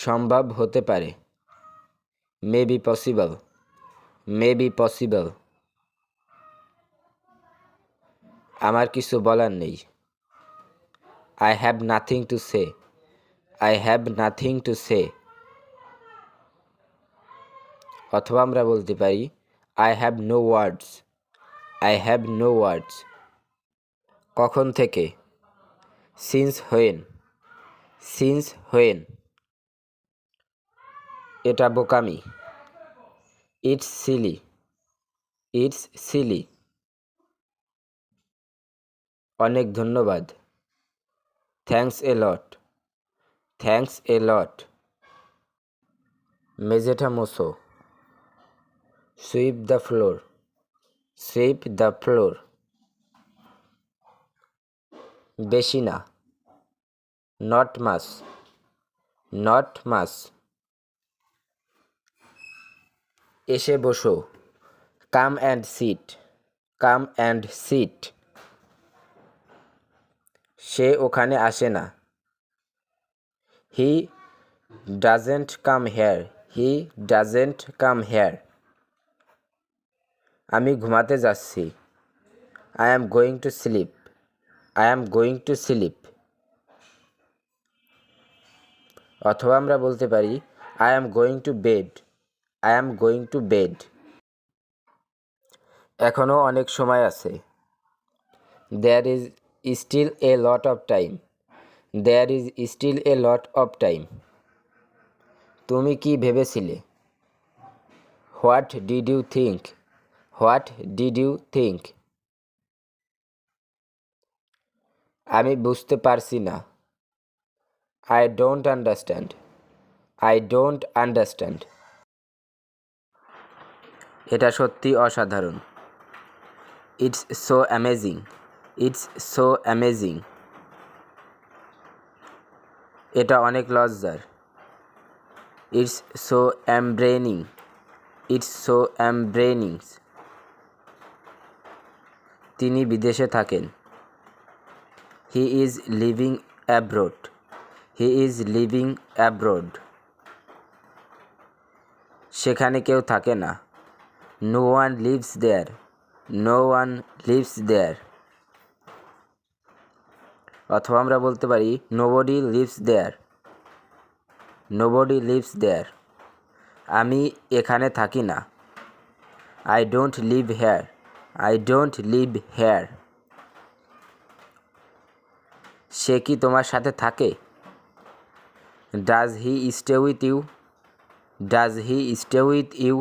সম্ভব হতে পারে। May be possible, may be possible. আমার কিছু বলার নেই। I have nothing to say, I have nothing to say. অথবা আমরা বলতে পারি I have no words, I have no words. কখন থেকে? Since when, since when. এটা বোকামি। It's silly, it's silly. অনেক ধন্যবাদ। Thanks a lot, thanks a lot. মেঝেটা মোছো। Sweep the floor, sweep the floor. বেশি না। Not much, not much. এসে বসো। Come and sit, come and sit. সে ওখানে আসে না। He doesn't come here, he doesn't come here. আমি ঘুমাতে যাচ্ছি। I am going to sleep, I am going to sleep. অথবা আমরা বলতে পারি I am going to bed, I am going to bed. এখনও অনেক সময় আছে। There is still a lot of time, there is still a lot of time. তুমি কি ভেবেছিলে? What did you think, what did you think. আমি বুঝতে পারছি না। I don't understand, I don't understand. এটা সত্যি অসাধারণ। It's so amazing, it's so amazing. এটা অনেক লজ্জার। It's so embarrassing, it's so embarrassing. তিনি বিদেশে থাকেন। He is living abroad, he is living abroad. সেখানে কেউ থাকে না। No one lives there, no one lives there. অথবা আমরা বলতে পারি nobody lives there, nobody lives there. আমি এখানে থাকি না। I don't live here, I don't live here. সে কি তোমার সাথে থাকে? Does he stay with you, does he stay with you.